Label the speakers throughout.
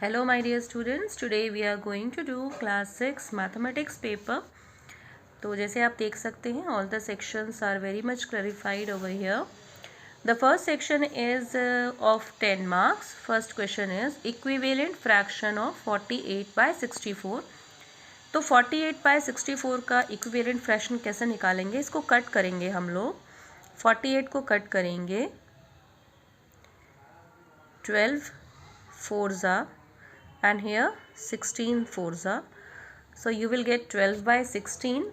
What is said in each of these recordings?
Speaker 1: Hello my dear students, today we are going to do class 6 mathematics paper. तो जैसे आप देख सकते हैं all the sections are very much clarified over here. The first section is of 10 marks. First question is equivalent fraction of 48/64. तो 48/64 का equivalent fraction कैसे निकालेंगे, इसको कट करेंगे हम लोग. 48 को कट करेंगे 12 4s and here 16 4s, so you will get 12/16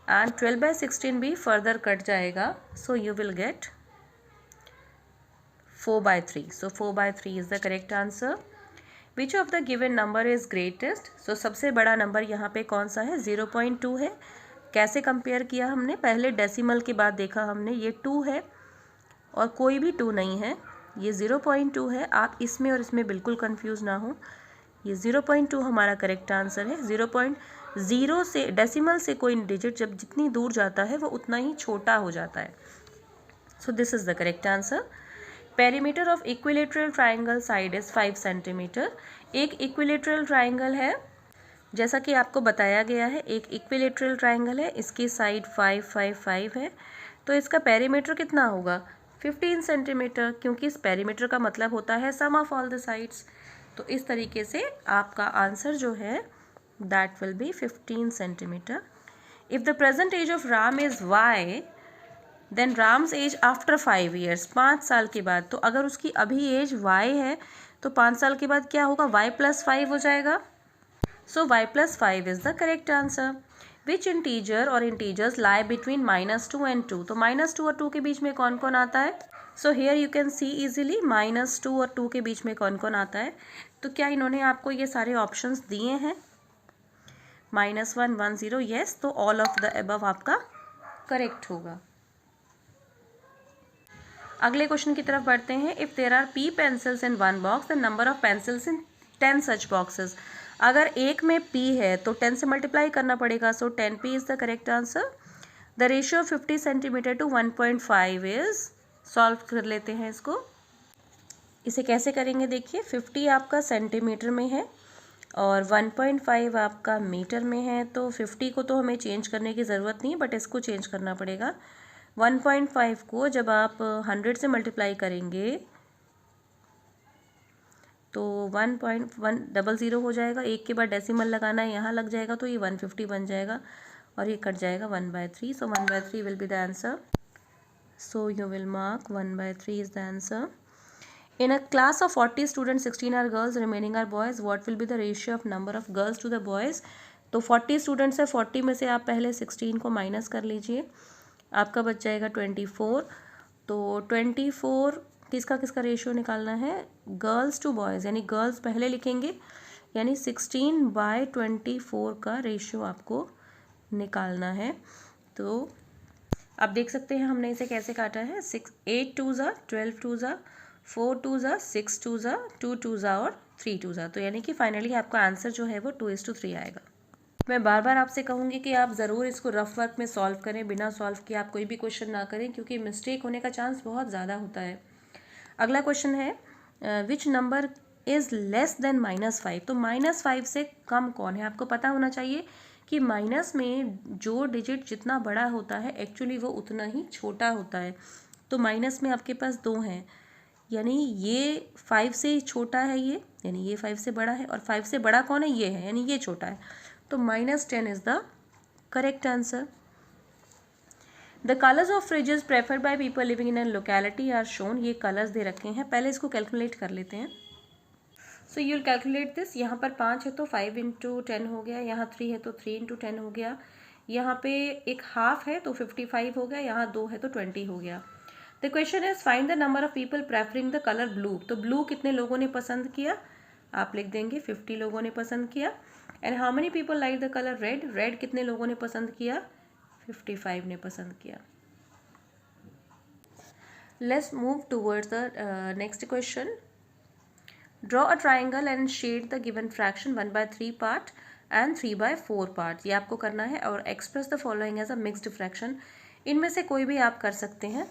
Speaker 1: and 12/16 भी further कट जाएगा, so you will get 4/3. so 4/3 is the correct answer. Which of the given number is greatest? so सबसे बड़ा नंबर यहाँ पे कौन सा है? 0.2 है. कैसे कंपेयर किया हमने? पहले डेसिमल के बाद देखा हमने, ये 2 है और कोई भी 2 नहीं है, ये 0.2 है. आप इसमें और इसमें बिल्कुल कंफ्यूज ना हो, ये 0.2 हमारा करेक्ट आंसर है. 0.0 से डेसिमल से कोई डिजिट जब जितनी दूर जाता है वो उतना ही छोटा हो जाता है. सो this is the correct answer. Perimeter of equilateral triangle side is 5 centimetre. एक इक्विलेटरल ट्राइंगल है, जैसा कि आपको बताया गया है, एक इक्विलेटरल ट्राइंगल है, इसकी साइड 5 5 5 है, तो इसका पेरीमीटर कितना होगा? 15 सेंटीमीटर, क्योंकि इस पेरीमीटर का मतलब होता है sum of all the sides. तो इस तरीके से आपका आंसर जो है that will be 15 centimetre. If the present age of Ram is y, then Ram's age after 5 years. 5 साल के बाद. तो अगर उसकी अभी एज वाई है तो 5 साल के बाद क्या होगा? वाई प्लस 5 हो जाएगा. So y plus 5 is the correct answer. Which integer or integers lie between -2 and 2. तो -2 और 2 के बीच में कौन कौन आता है? So here you can C easily -2 और 2 के बीच में कौन कौन आता है. तो क्या इन्होंने आपको ये सारे ऑप्शंस दिए हैं? -1 1 0, येस. तो ऑल ऑफ द अबव आपका करेक्ट होगा. अगले क्वेश्चन की तरफ बढ़ते हैं. If there are p pencils in one box, the number of pencils in 10 such boxes. अगर एक में p है तो 10 से मल्टीप्लाई करना पड़ेगा, so 10p is the correct answer. The ratio 50 centimetre to 1.5 is. Solve कर लेते हैं इसको. इसे कैसे करेंगे? देखिए, 50 आपका सेंटीमीटर में है और 1.5 आपका मीटर में है, तो 50 को तो हमें चेंज करने की ज़रूरत नहीं, बट इसको चेंज करना पड़ेगा. 1.5 को जब आप 100 से मल्टीप्लाई करेंगे तो 1.100 हो जाएगा. एक के बाद डेसिमल लगाना है, यहाँ लग जाएगा, तो ये 150 बन जाएगा और ये कट जाएगा 1/3. सो 1/3 will be the answer. So you will mark 1/3 is the answer. In a class of 40 students, 16 are girls, remaining are boys. What will be the ratio of number of girls to the boys? तो 40 students है, 40 में से आप पहले 16 को minus कर लीजिए, आपका बच जाएगा 24. तो 24 किसका किसका रेशियो निकालना है? गर्ल्स टू बॉयज़, यानी गर्ल्स पहले लिखेंगे, यानी 16/24 का रेशियो आपको निकालना है. तो आप देख सकते हैं हमने इसे कैसे काटा है. 8 2s 12 2s 4 2s 6 2s 2 2s और 3 2s. तो यानी कि फाइनली आपका आंसर जो है वो 2:3 आएगा. मैं बार बार आपसे कहूँगी कि आप ज़रूर इसको रफ वर्क में सॉल्व करें, बिना सॉल्व किए आप कोई भी क्वेश्चन ना करें, क्योंकि मिस्टेक होने का चांस बहुत ज़्यादा होता है. अगला क्वेश्चन है which number is less than -5. तो -5 से कम कौन है? आपको पता होना चाहिए कि माइनस में जो डिजिट जितना बड़ा होता है एक्चुअली वो उतना ही छोटा होता है. तो माइनस में आपके पास 2 हैं, यानी ये 5 से छोटा है ये, यानी ये 5 से बड़ा है, और 5 से बड़ा कौन है? ये है, यानी ये छोटा है. तो -10 is the correct answer. The colours of fridges preferred by people living in an locality are shown. ये कलर्स दे रखे हैं, पहले इसको कैलकुलेट कर लेते हैं. So you will calculate this. यहाँ पर 5 है तो 5 × 10 हो गया, यहाँ 3 है तो 3 × 10 हो गया, यहाँ पे एक हाफ है तो 55 हो गया, यहाँ 2 है तो 20 हो गया. The question is find the number of people preferring the colour blue. तो ब्लू कितने लोगों ने पसंद किया? आप लिख देंगे 50 लोगों ने पसंद किया. And how many people like the colour red. Red कितने लोगों ने पसंद किया? 55 ने पसंद किया. Let's move towards the next question. Draw a triangle and shade the given fraction 1/3 part and 3/4 part. ये आपको करना है. और express the following as a mixed fraction. इनमें से कोई भी आप कर सकते हैं.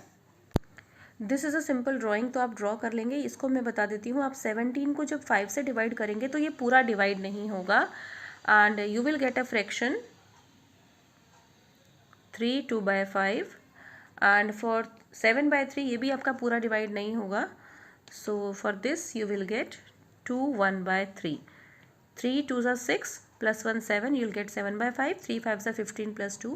Speaker 1: This is a simple drawing, तो आप ड्रॉ कर लेंगे। इसको मैं बता देती हूँ, आप 17 को जब 5 से डिवाइड करेंगे तो ये पूरा डिवाइड नहीं होगा and you will get a fraction 3 2/5 and for 7/3 ये भी आपका पूरा डिवाइड नहीं होगा। So for this you will get 2 1/3। 3 2s are 6 plus 1 7, you'll get 7/5, 3 5s are 15 plus 2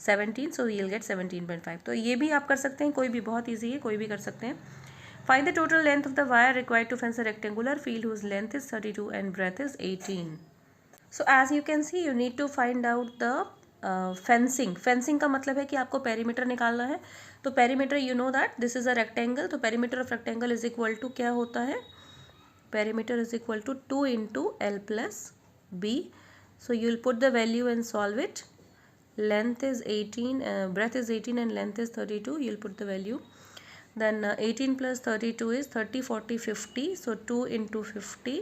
Speaker 1: 17, so you'll get 17.5। तो ये भी आप कर सकते हैं, कोई भी, बहुत ईजी है, कोई भी कर सकते हैं। Find the total length of the wire required to fence a rectangular field whose length is 32 and breadth is 18। So as you can see you need to find out the fencing. Fencing का मतलब है कि आपको perimeter निकालना है। तो perimeter, you know that this is a rectangle, तो perimeter of rectangle is equal to क्या होता है, perimeter is equal to 2 into L plus B. So you will put the value and solve it. Length is 18, breadth is 18 and length is 32. You will put the value. Then 18 plus 32 is 30, 40, 50. So 2 into 50,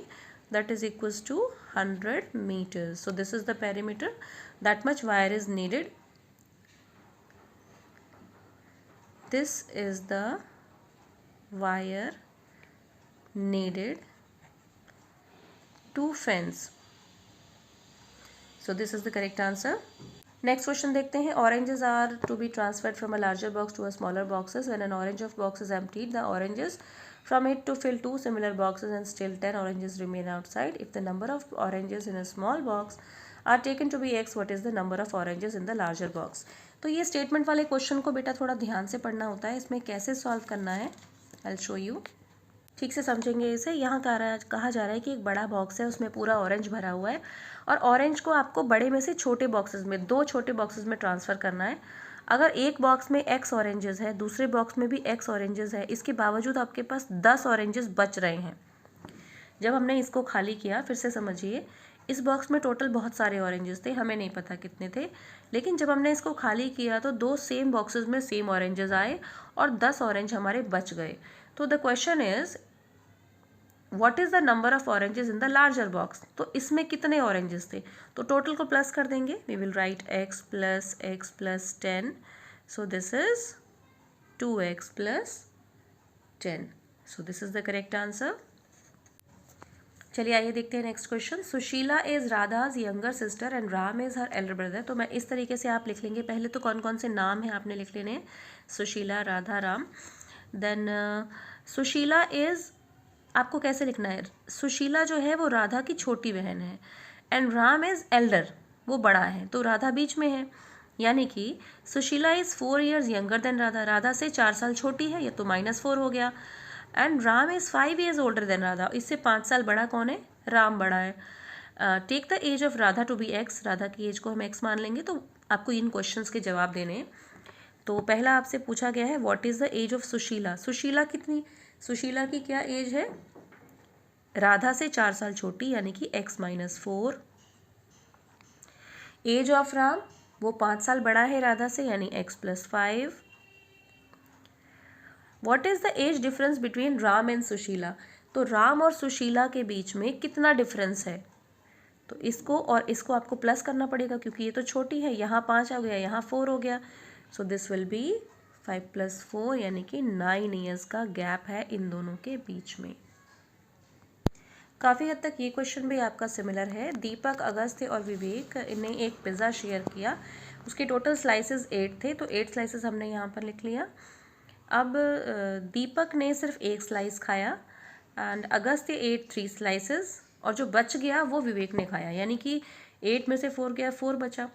Speaker 1: that is equals to 100 meters. So this is the perimeter. That much wire is needed. This is the wire needed to fence. So this is the correct answer. Next question देखते हैं। Oranges are to be transferred from a larger box to a smaller boxes. When an orange of box is emptied, the oranges from it to fill 2 similar boxes and still 10 oranges remain outside. If the number of oranges in a small box are taken to be x, what is the number of oranges in the larger box? तो ये statement वाले question को बेटा थोड़ा ध्यान से पढ़ना होता है। इसमें कैसे सॉल्व करना है, आई विल शो यू। ठीक से समझेंगे इसे। यहाँ कहा जा रहा है कि एक बड़ा बॉक्स है, उसमें पूरा ऑरेंज भरा हुआ है और ऑरेंज को आपको बड़े में से छोटे बॉक्सेस में, 2 छोटे बॉक्सेस में ट्रांसफ़र करना है। अगर एक बॉक्स में x ऑरेंजेस है, दूसरे बॉक्स में भी x ऑरेंजेस है, इसके बावजूद आपके पास 10 ऑरेंजेस बच रहे हैं। जब हमने इसको खाली किया, फिर से समझिए, इस बॉक्स में टोटल बहुत सारे ऑरेंजेस थे, हमें नहीं पता कितने थे, लेकिन जब हमने इसको खाली किया तो 2 सेम बॉक्सेस में सेम ऑरेंजेस आए और 10 ऑरेंज हमारे बच गए। तो the question is what is the number of oranges in the larger box. तो इसमें कितने ऑरेंजेस थे, तो टोटल को प्लस कर देंगे। We will write x plus 10, so this is 2x plus 10, so this is the correct answer. चलिए आइए देखते हैं next question. Sushila is Radha's younger sister and Ram is her elder brother. तो मैं इस तरीके से आप लिख लेंगे। पहले तो कौन कौन से नाम हैं आपने लिख लेने हैं, सुशीला, राधा, राम। देन सुशीला इज, आपको कैसे लिखना है, सुशीला जो है वो राधा की छोटी बहन है एंड राम इज एल्डर, वो बड़ा है, तो राधा बीच में है। यानी कि Sushila is 4 years younger than Radha, Radha से 4 साल छोटी है, ये तो -4 हो गया। And Ram is 5 years older than Radha, इससे 5 साल बड़ा कौन है, राम बड़ा है। Take the age of Radha to be x, Radha की एज को हम एक्स मान लेंगे। तो आपको इन क्वेश्चंस के जवाब देने हैं। तो पहला आपसे पूछा गया है what is the age of Sushila. Sushila कितनी, सुशीला की क्या एज है, राधा से 4 साल छोटी, यानी कि x -4। एज ऑफ राम, वो 5 साल बड़ा है राधा से, यानी x + 5। What is the age difference between Ram and Sushila. तो राम और सुशीला के बीच में कितना डिफरेंस है, तो इसको और इसको आपको प्लस करना पड़ेगा क्योंकि ये तो छोटी है। यहाँ 5 आ गया, यहाँ 4 हो गया, सो दिस विल बी 5 + 4, यानी कि 9 years का गैप है इन दोनों के बीच में। काफ़ी हद तक ये क्वेश्चन भी आपका सिमिलर है। दीपक, अगस्त्य और विवेक ने एक पिज़्ज़ा शेयर किया, उसके टोटल स्लाइसेस 8 थे, तो 8 स्लाइसेस हमने यहाँ पर लिख लिया। अब दीपक ने सिर्फ 1 स्लाइस खाया एंड अगस्त्य एट 3 स्लाइसेस, और जो बच गया वो विवेक ने खाया, यानी कि 8 में से 4 गया, 4 बचा।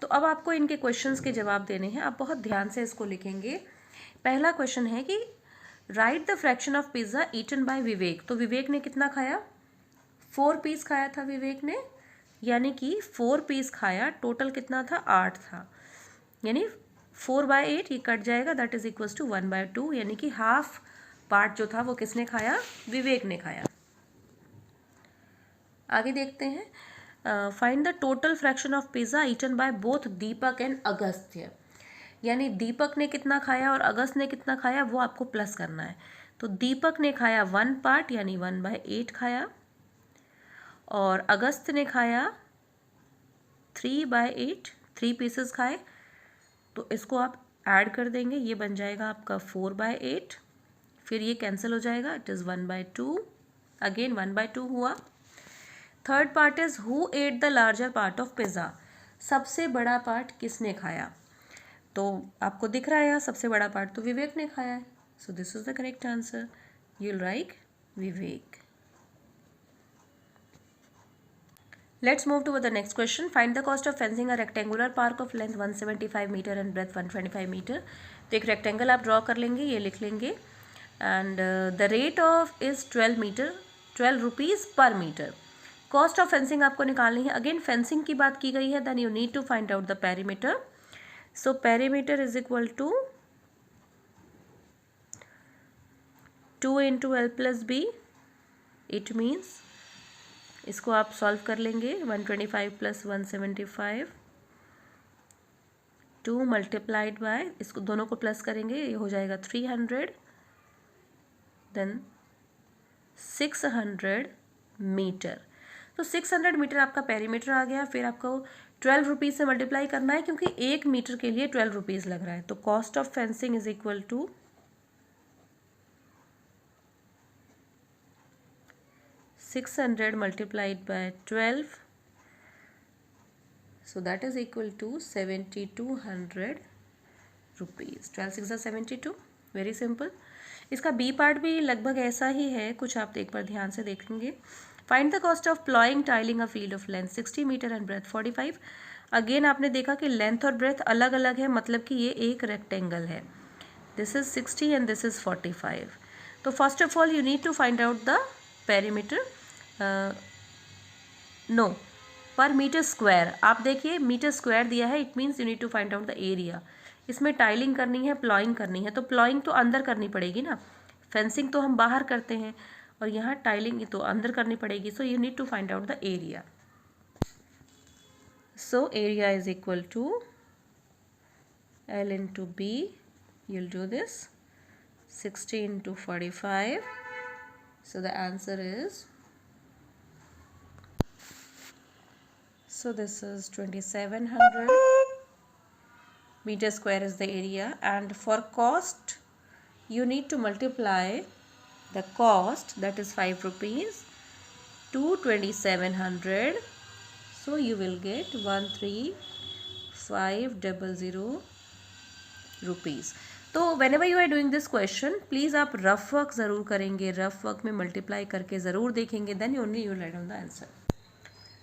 Speaker 1: तो अब आपको इनके क्वेश्चंस के जवाब देने हैं, आप बहुत ध्यान से इसको लिखेंगे। पहला क्वेश्चन है कि write the fraction of pizza eaten by Vivek. तो विवेक ने कितना खाया, 4 पीस खाया था विवेक ने, यानी कि 4 पीस खाया, टोटल कितना था, 8 था, यानी 4/8 ये कट जाएगा, दैट इज इक्वल्स टू 1/2, यानी कि हाफ पार्ट जो था वो किसने खाया, विवेक ने खाया। आगे देखते हैं, find the total fraction of pizza eaten by both Deepak and Agastya. यानी दीपक ने कितना खाया और अगस्त ने कितना खाया, वो आपको प्लस करना है। तो दीपक ने खाया 1 पार्ट, यानी 1/8 खाया, और अगस्त ने खाया 3/8, 3 पीसेस खाए। तो इसको आप ऐड कर देंगे, ये बन जाएगा आपका 4/8, फिर ये कैंसिल हो जाएगा, इट इज़ 1/2, अगेन 1/2 हुआ। Third part is who at the larger part of pizza, सबसे बड़ा पार्ट किसने खाया? तो आपको दिख रहा है यहाँ सबसे बड़ा पार्ट तो विवेक ने खाया है, सो this is the correct answer, you will right Vivek. Let's move to the next question. Find the cost of fencing a rectangular park of length 175 meter and breadth 125 meter. तो एक रेक्टेंगल आप draw कर लेंगे, ये लिख लेंगे, and the rate of is 12 rupees पर metre. Cost of fencing आपको निकालनी है। अगेन फेंसिंग की बात की गई है, then you need to find out the perimeter. So perimeter is equal to 2 × L+B, it means इसको आप सॉल्व कर लेंगे, 125 + 175, 2 मल्टीप्लाइड बाय, इसको दोनों को प्लस करेंगे, ये हो जाएगा 300, देन 600 मीटर। तो 600 मीटर आपका पेरीमीटर आ गया। फिर आपको 12 रुपीज़ से मल्टीप्लाई करना है, क्योंकि 1 मीटर के लिए 12 रुपीज़ लग रहा है। तो cost of fencing is equal to 600 multiplied by 12, so that is equal to 7200 rupees. 12 6 72, very simple. इसका बी पार्ट भी लगभग ऐसा ही है, कुछ आप एक बार ध्यान से देखेंगे। Find the cost of ploughing tiling a field of length 60 metre and breadth 45। Again आपने देखा कि लेंथ और ब्रेथ अलग अलग है, मतलब कि ये एक रेक्टेंगल है। This is 60 and this is 45। तो first of all you need to find out the perimeter, no per metre square. आप देखिए मीटर स्क्वायर दिया है, it means you need to find out the area. इसमें tiling करनी है, ploughing करनी है, तो प्लॉइंग तो अंदर करनी पड़ेगी ना, फेंसिंग तो हम बाहर करते हैं, और यहाँ टाइलिंग तो अंदर करनी पड़ेगी। So you need to find out the area. So area is equal to L × B, you'll do this 60 × 45. So the answer is, so this is 2700 meter square is the area, and for cost you need to multiply the cost, that is 5 rupees, to 2700, so you will get 13500 rupees. तो whenever you are doing this question, please आप rough work ज़रूर करेंगे, rough work में multiply करके ज़रूर देखेंगे, then only you write down the answer.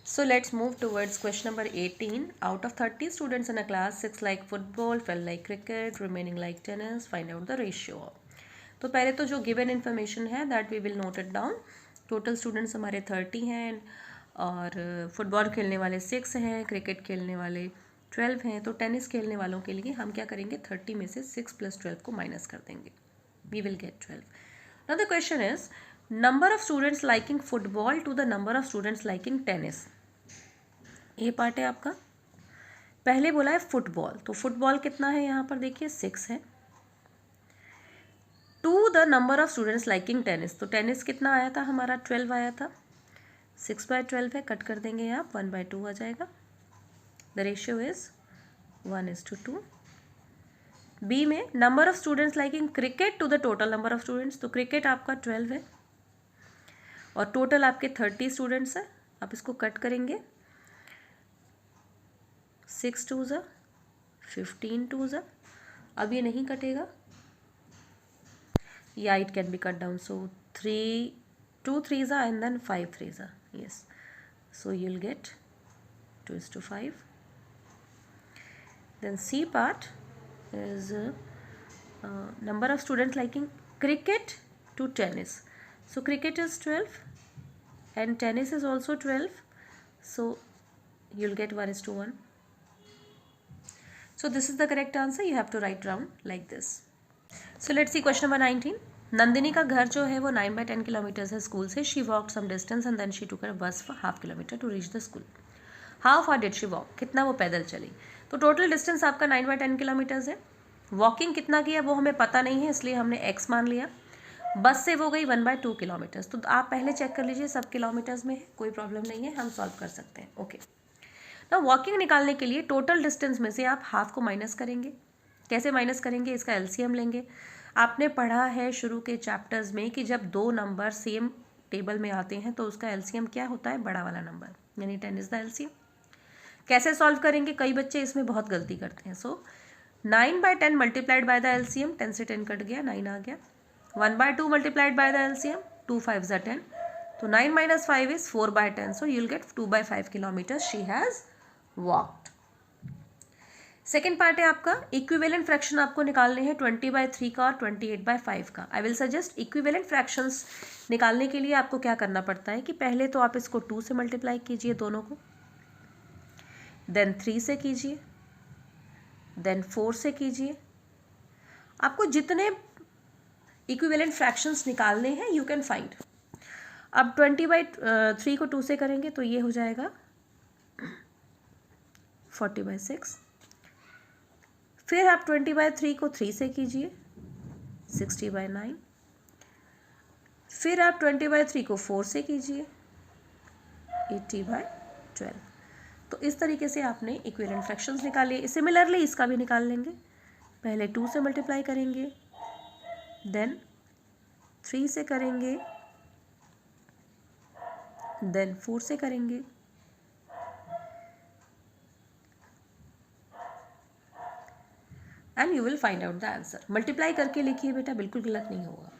Speaker 1: So let's move towards question number 18. Out of 30 students in a class, 6 like football, 12 like cricket, remaining like tennis. Find out the ratio. तो पहले तो जो given information है that we will note it down. Total students हमारे 30 हैं, और football खेलने वाले 6 हैं, क्रिकेट खेलने वाले 12 हैं। तो टेनिस खेलने वालों के लिए हम क्या करेंगे, 30 में से 6 + 12 को माइनस कर देंगे, we will get 12. Now the question is, number of students liking football to the number of students liking tennis. ये पार्ट है आपका। पहले बोला है फुटबॉल, तो फुटबॉल कितना है यहाँ पर देखिए 6 है, to the number of students liking tennis, तो टेनिस कितना आया था हमारा 12 आया था, 6/12 है, कट कर देंगे आप, 1/2 आ जाएगा। The ratio is 1:2। बी में number of students liking cricket to the total number of students, तो क्रिकेट आपका 12 है और टोटल आपके 30 स्टूडेंट्स है। आप इसको कट करेंगे, 6 2s 15 2s, अब ये नहीं कटेगा, या it can be cut down, so 2 3s and then 5 3s, yes, so you'll get 2:5. Then C part is number of students liking cricket to tennis, so cricket is 12 and tennis is also 12, so you'll get 1:1. So this is the correct answer, you have to write down like this. So let's see question number 19. Nandini का घर जो है वो 9/10 kilometres है school से। She walk some distance and then she took a bus for ½ kilometre to reach the school. How far did she walk, कितना वो पैदल चली। तो टोटल डिस्टेंस आपका 9/10 किलोमीटर्स है। वॉकिंग कितना किया वो हमें पता नहीं है, इसलिए हमने x मान लिया। बस से वो गई 1/2 किलोमीटर्स, तो आप पहले चेक कर लीजिए सब किलोमीटर्स में है, कोई प्रॉब्लम नहीं है, हम सॉल्व कर सकते हैं। ओके, ना वॉकिंग निकालने के लिए टोटल डिस्टेंस में से आप हाफ को माइनस करेंगे। कैसे माइनस करेंगे, इसका एलसीएम लेंगे। आपने पढ़ा है शुरू के चैप्टर्स में कि जब दो नंबर सेम टेबल में आते हैं तो उसका एलसीएम क्या होता है, बड़ा वाला नंबर, यानी 10 इज द एलसीएम। कैसे सॉल्व करेंगे, कई बच्चे इसमें बहुत गलती करते हैं। सो 9/10 मल्टीप्लाइड बाय द एलसीएम, 10 से 10 कट गया, 9 आ गया। 1/2 मल्टीप्लाइड बाय द एलसीएम, 2 5 ज़ा 10, तो 9 - 5 is 4/10, so you'll get 2/5 kilometers she has walked। Second part है आपका इक्विवेलेंट फ्रैक्शन आपको निकालने हैं 20/3 का और 28/5 का। I will suggest equivalent fractions निकालने के लिए आपको क्या करना पड़ता है कि पहले तो आप इसको 2 से मल्टीप्लाई कीजिए दोनों को, देन 3 से कीजिए, देन 4 से कीजिए। आपको जितने इक्विवेलेंट फ्रैक्शंस निकालने हैं यू कैन फाइंड। अब 20/3 को 2 से करेंगे तो ये हो जाएगा 40/6। फिर आप 20/3 को 3 से कीजिए, 60/9। फिर आप 20/3 को 4 से कीजिए, 80/12। तो इस तरीके से आपने इक्विवेलेंट फ्रैक्शंस निकाले। सिमिलरली इसका भी निकाल लेंगे, पहले 2 से मल्टीप्लाई करेंगे, देन 3 से करेंगे, देन 4 से करेंगे, and you will find out the answer. Multiply करके लिखिए बेटा, बिल्कुल गलत नहीं होगा।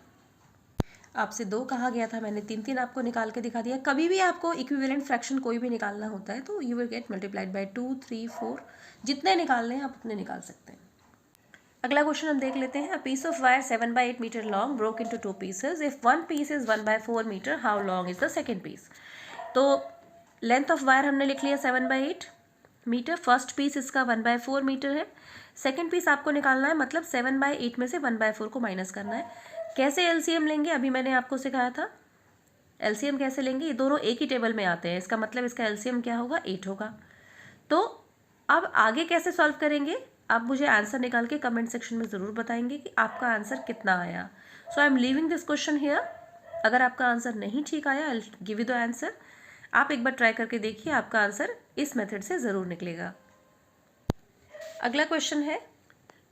Speaker 1: आपसे 2 कहा गया था, मैंने 3 आपको निकाल के दिखा दिया। कभी भी आपको इक्विवेलेंट फ्रैक्शन कोई भी निकालना होता है तो you will get multiplied by 2, 3, 4, जितने निकालने हैं आप उतने निकाल सकते हैं। अगला क्वेश्चन हम देख लेते हैं। A piece of wire 7/8 metre long broke into 2 pieces. If one piece is 1/4 metre, how long is the second piece. तो लेंथ ऑफ वायर हमने लिख लिया 7/8 मीटर। फर्स्ट पीस इसका 1/4 मीटर है। सेकेंड पीस आपको निकालना है, मतलब 7/8 में से 1/4 को माइनस करना है। कैसे एलसीएम लेंगे, अभी मैंने आपको सिखाया था। एलसीएम कैसे लेंगे, ये दोनों एक ही टेबल में आते हैं, इसका मतलब इसका एलसीएम क्या होगा, 8 होगा। तो अब आगे कैसे सॉल्व करेंगे, आप मुझे आंसर निकाल के कमेंट सेक्शन में ज़रूर बताएंगे कि आपका आंसर कितना आया। So I am leaving this question here. अगर आपका आंसर नहीं ठीक आया, I will give you the answer. आप एक बार ट्राई करके देखिए, आपका आंसर इस मेथड से ज़रूर निकलेगा। अगला क्वेश्चन है,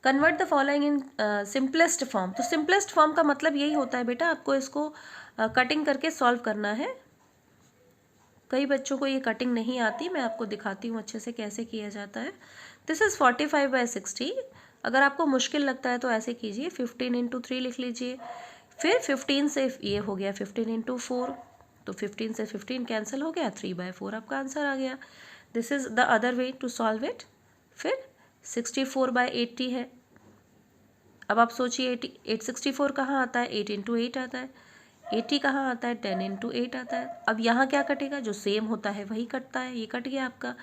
Speaker 1: convert the following in simplest form. तो सिंपलेस्ट फॉर्म का मतलब यही होता है बेटा, आपको इसको कटिंग करके सॉल्व करना है। कई बच्चों को ये कटिंग नहीं आती, मैं आपको दिखाती हूँ अच्छे से कैसे किया जाता है। This is 45/60। अगर आपको मुश्किल लगता है तो ऐसे कीजिए, 15 × 3 लिख लीजिए। फिर 15 से ये हो गया 15 × 4, तो 15 से 15 कैंसिल हो गया, 3/4 आपका आंसर आ गया। This is the other way to solve it. फिर 64/80 है। अब आप सोचिए 864 कहाँ आता है, 8 × 8 आता है। 80 कहाँ आता है, 10 × 8 आता है। अब यहाँ क्या कटेगा, जो सेम होता है वही कटता है। ये कट गया आपका,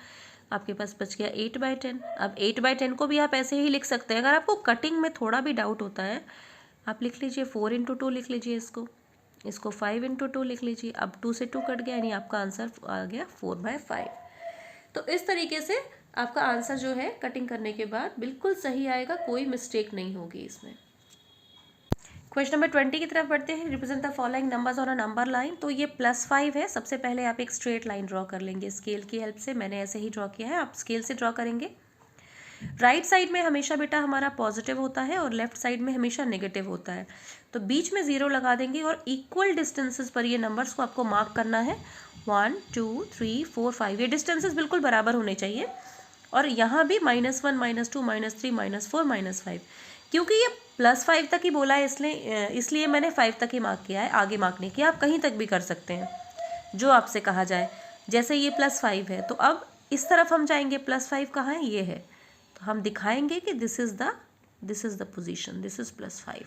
Speaker 1: आपके पास बच गया 8/10। अब 8/10 को भी आप ऐसे ही लिख सकते हैं। अगर आपको कटिंग में थोड़ा भी डाउट होता है, आप लिख लीजिए 4 × 2 लिख लीजिए, इसको 5 × 2 लिख लीजिए। अब 2 से 2 कट गया, यानी आपका आंसर आ गया 4/5। तो इस तरीके से आपका आंसर जो है कटिंग करने के बाद बिल्कुल सही आएगा, कोई मिस्टेक नहीं होगी इसमें। क्वेश्चन नंबर 20 की तरफ बढ़ते हैं। Represent the following numbers on a number line. तो ये +5 है। सबसे पहले आप एक स्ट्रेट लाइन ड्रॉ कर लेंगे स्केल की हेल्प से। मैंने ऐसे ही ड्रॉ किया है, आप स्केल से ड्रॉ करेंगे। राइट साइड में हमेशा बेटा हमारा पॉजिटिव होता है और लेफ्ट साइड में हमेशा नेगेटिव होता है। तो बीच में 0 लगा देंगे और इक्वल डिस्टेंसेस पर ये नंबर्स को आपको मार्क करना है। 1 2 3 4 5, ये डिस्टेंसेस बिल्कुल बराबर होने चाहिए। और यहाँ भी -1 -2 -3 -4 -5, क्योंकि ये +5 तक ही बोला है, इसलिए मैंने 5 तक ही मार्क किया है, आगे मार्क नहीं किया। आप कहीं तक भी कर सकते हैं जो आपसे कहा जाए। जैसे ये +5 है तो अब इस तरफ हम जाएंगे, +5 कहाँ है, ये है, तो हम दिखाएंगे कि this is the position, this is +5।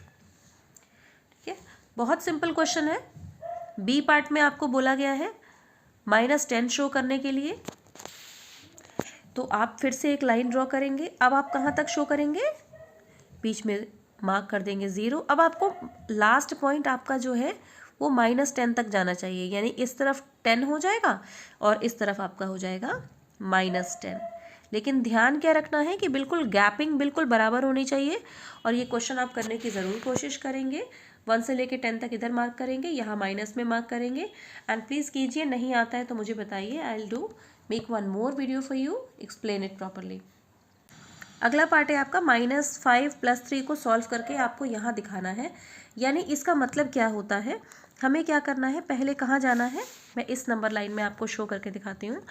Speaker 1: ठीक है, बहुत सिंपल क्वेश्चन है। बी पार्ट में आपको बोला गया है -10 शो करने के लिए। तो आप फिर से एक लाइन ड्रॉ करेंगे। अब आप कहाँ तक शो करेंगे, बीच में मार्क कर देंगे 0। अब आपको लास्ट पॉइंट आपका जो है वो -10 तक जाना चाहिए, यानी इस तरफ 10 हो जाएगा और इस तरफ आपका हो जाएगा -10। लेकिन ध्यान क्या रखना है कि बिल्कुल गैपिंग बिल्कुल बराबर होनी चाहिए। और ये क्वेश्चन आप करने की ज़रूर कोशिश करेंगे। 1 से लेके 10 तक इधर मार्क करेंगे, यहाँ माइनस में मार्क करेंगे। एंड प्लीज़ कीजिए, नहीं आता है तो मुझे बताइए, I will make one more video for you, explain it properly. अगला पार्ट है आपका -5 + 3 को सॉल्व करके आपको यहाँ दिखाना है। यानी इसका मतलब क्या होता है, हमें क्या करना है, पहले कहाँ जाना है, मैं इस नंबर लाइन में आपको शो करके दिखाती हूँ।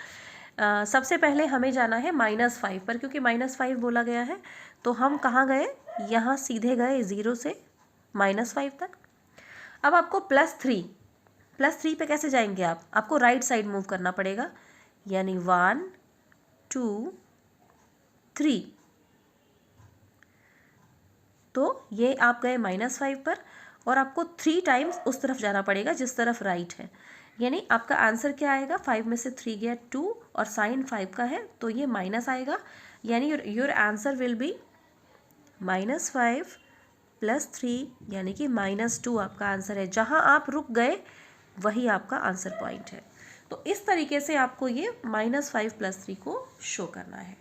Speaker 1: सबसे पहले हमें जाना है -5 पर, क्योंकि -5 बोला गया है तो हम कहाँ गए, यहाँ सीधे गए 0 से -5 तक। अब आपको +3 पे कैसे जाएंगे आप, आपको राइट साइड मूव करना पड़ेगा, यानी 1 2 3। तो ये आप गए -5 पर और आपको 3 टाइम्स उस तरफ जाना पड़ेगा जिस तरफ राइट है। यानी आपका आंसर क्या आएगा, 5 में से 3 गया 2 और साइन 5 का है तो ये माइनस आएगा। यानी योर आंसर विल बी -5 + 3, यानी कि -2 आपका आंसर है। जहाँ आप रुक गए वही आपका आंसर पॉइंट है। तो इस तरीके से आपको ये -5 + 3 को शो करना है।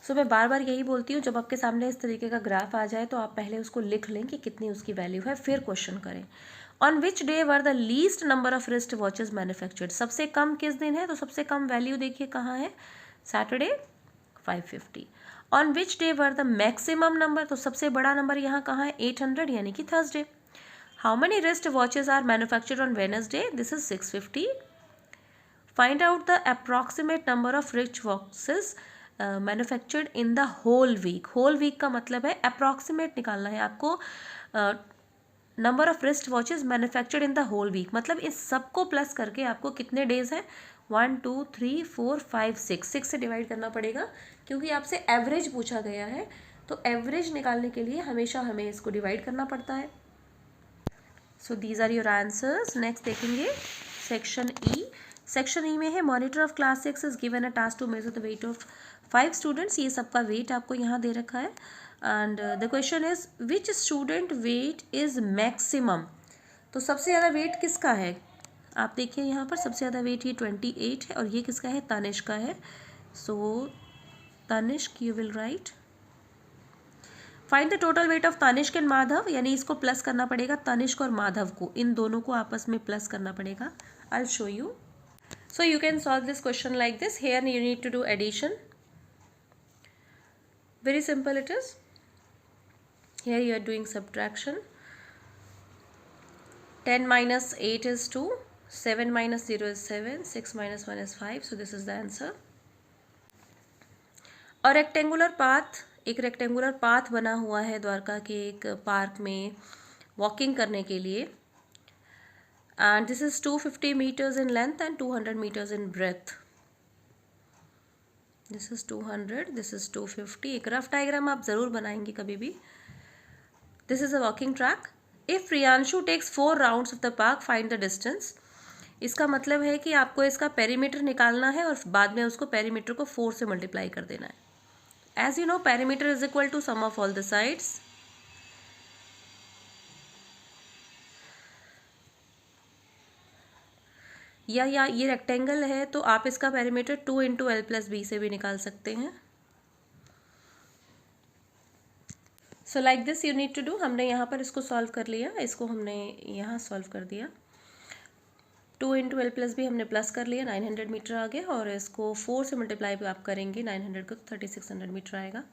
Speaker 1: सो मैं बार बार यही बोलती हूँ, जब आपके सामने इस तरीके का ग्राफ आ जाए तो आप पहले उसको लिख लें कि कितनी उसकी वैल्यू है, फिर क्वेश्चन करें। On which day were the least number of wrist watches manufactured, सबसे कम किस दिन है, तो सबसे कम वैल्यू देखिए कहाँ है, Saturday 550। On which day were the maximum number, तो सबसे बड़ा नंबर यहाँ कहाँ है, 800, यानी कि Thursday. How many wrist watches are manufactured on Wednesday, this is 650। Find out the approximate number of wrist watches manufactured in the whole week. Whole week का मतलब है अप्रॉक्सीमेट निकालना है आपको, number of wrist watches manufactured in the whole week, मतलब इस सबको plus करके आपको कितने डेज हैं, 1 2 3 4 5 6 से डिवाइड करना पड़ेगा, क्योंकि आपसे एवरेज पूछा गया है। तो एवरेज निकालने के लिए हमेशा हमें इसको डिवाइड करना पड़ता है। So these are your answers. Next देखेंगे सेक्शन ई। सेक्शन ई में है monitor of class 6 is given a task to measure the weight of 5 students. ये सबका वेट आपको यहाँ दे रखा है and the question is which student weight is maximum. तो सबसे ज़्यादा वेट किसका है, आप देखिए यहाँ पर सबसे ज़्यादा वेट ये 28 है और ये किसका है, तनिष्क का है। So Tanishq you will write find the total weight of Tanishq and Madhav, यानी इसको प्लस करना पड़ेगा, तनिष्क और माधव को, इन दोनों को आपस में प्लस करना पड़ेगा। I will show you. So you can solve this question like this. Here you need to do addition. Very simple it is. Here you are doing subtraction. 10 minus 8 is 2. 7 minus 0 is 7. 6 minus 1 is 5. So this is the answer. और rectangular path, एक rectangular path बना हुआ है द्वारका के एक park में walking करने के लिए, and this is 250 meters in length and 200 meters in breadth. This is 200, this is 250. एक रफ डायग्राम आप ज़रूर बनाएंगे कभी भी। This is a walking track. If Priyanshu takes 4 rounds of the park, find the distance. इसका मतलब है कि आपको इसका पेरीमीटर निकालना है और बाद में उसको पेरीमीटर को 4 से मल्टीप्लाई कर देना है। As you know, perimeter is equal to sum of all the sides. या ये रेक्टेंगल है तो आप इसका पेरीमीटर 2 × l + b से भी निकाल सकते हैं। So like this you need to do. हमने यहाँ पर इसको सॉल्व कर लिया, इसको हमने यहाँ सॉल्व कर दिया। 2 × l + b हमने प्लस कर लिया, 900 मीटर आ गया, और इसको 4 से मल्टीप्लाई भी आप करेंगे 900 को, 3600 मीटर आएगा।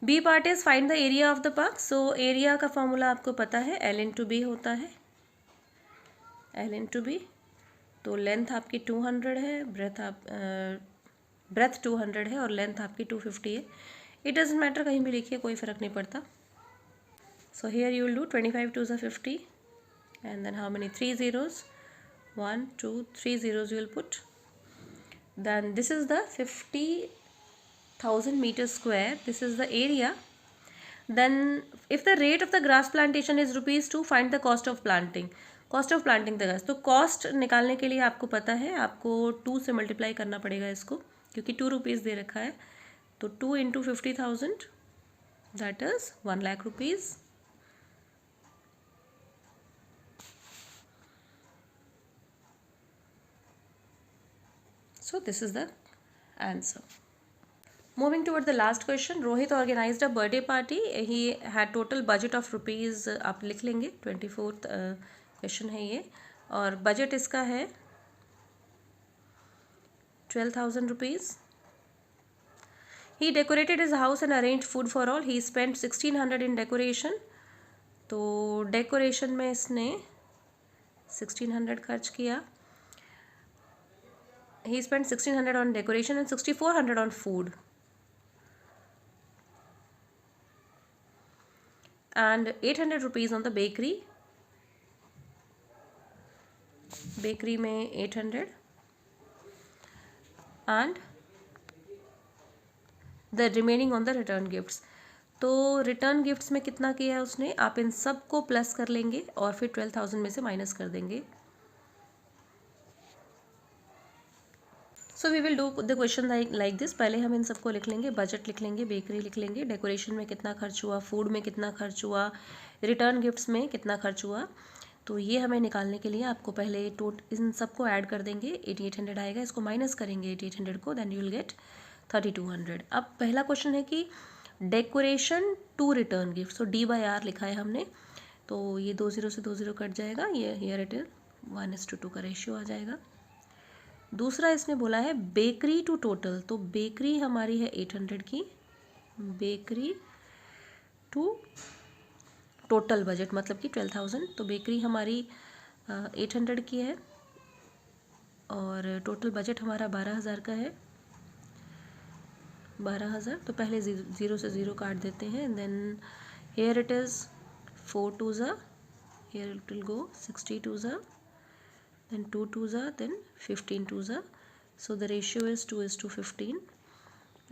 Speaker 1: B part is find the area of the park. So area का फॉर्मूला आपको पता है, l × b होता है, l × b। तो लेंथ आपकी 200 है, ब्रेथ 200 है और लेंथ आपकी 250 है। इट डजेंट मैटर, कहीं भी लिखिए, कोई फ़र्क नहीं पड़ता। So here you will do 25 2 = 50 and then how many 3 zeros, 1 2 3 zeros you will put. Then this is the 50,000 meters square. This is the area. Then if the rate of the grass plantation is ₹2, find the cost of planting. Cost of planting the grass. तो cost निकालने के लिए आपको पता है, आपको 2 से multiply करना पड़ेगा इसको, क्योंकि ₹2 दे रखा है। तो 2 × 50,000 that is 1 lakh rupees. So this is the answer. Moving toward the last question. Rohit organized a birthday party. He had total budget of rupees, आप लिख लेंगे, 24th क्वेश्चन है ये, और बजट इसका है 12,000 rupees. He decorated his house and arrange food for all, he spend 1600 in decoration. तो decoration में इसने 1600 खर्च किया। He spent 1600 on decoration and 6400 on food. And 800 rupees on the bakery. Bakery में 800. And the remaining on the return gifts. तो return gifts में कितना किया है उसने, आप इन सब को प्लस कर लेंगे और फिर 12,000 में से माइनस कर देंगे। So we will do the question like this. पहले हम इन सबको लिख लेंगे, बजट लिख लेंगे, बेकरी लिख लेंगे, डेकोरेशन में कितना खर्च हुआ, फूड में कितना खर्च हुआ, रिटर्न गिफ्ट्स में कितना खर्च हुआ। तो ये हमें निकालने के लिए आपको पहले इन सबको ऐड कर देंगे, 8800 आएगा, इसको माइनस करेंगे 8800 को, देन यू विल गेट 3200। अब पहला क्वेश्चन है कि decoration to return gift, so D/R लिखा है हमने, तो ये 20 से 20 कट जाएगा, ये हियर इट इज 1:2 का रेशियो आ जाएगा। दूसरा इसने बोला है बेकरी टू टोटल, तो बेकरी हमारी है 800 की, बेकरी टू टोटल बजट मतलब कि 12,000, तो बेकरी हमारी 800 की है और टोटल बजट हमारा 12,000 का है, 12,000। तो पहले 0 से 0 काट देते हैं, then here it is 4 2s, here it will go 60 2s, then 2 2s, then 15 2s, so the ratio is 2:15।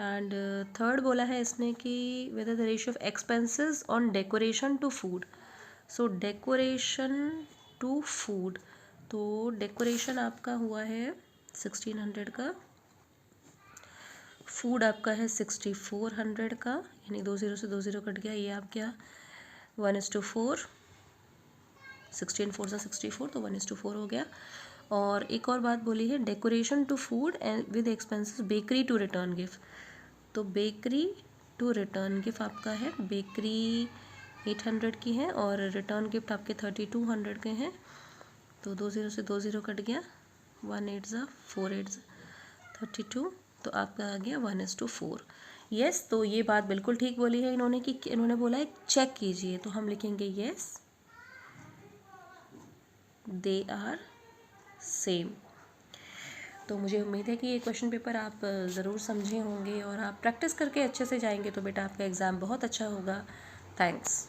Speaker 1: and third बोला है इसने कि whether the ratio of expenses on decoration to food, so decoration to food, तो decoration आपका हुआ है 1600 का, food आपका है 6400 का, यानी 20 से 20 कट गया, ये आप क्या 1:4, 16 4 से 64, तो 1:4 हो गया। और एक और बात बोली है decoration to food and with expenses bakery to return gift, तो बेकरी टू रिटर्न गिफ्ट आपका है, बेकरी 800 की है और रिटर्न गिफ्ट आपके 3200 के हैं, तो 20 से 20 कट गया, 1 8 4 8 32, तो आपका आ गया 1:4। यस, तो ये बात बिल्कुल ठीक बोली है इन्होंने कि इन्होंने बोला है चेक कीजिए, तो हम लिखेंगे यस दे आर सेम। तो मुझे उम्मीद है कि ये क्वेश्चन पेपर आप ज़रूर समझे होंगे और आप प्रैक्टिस करके अच्छे से जाएंगे तो बेटा आपका एग्ज़ाम बहुत अच्छा होगा। थैंक्स।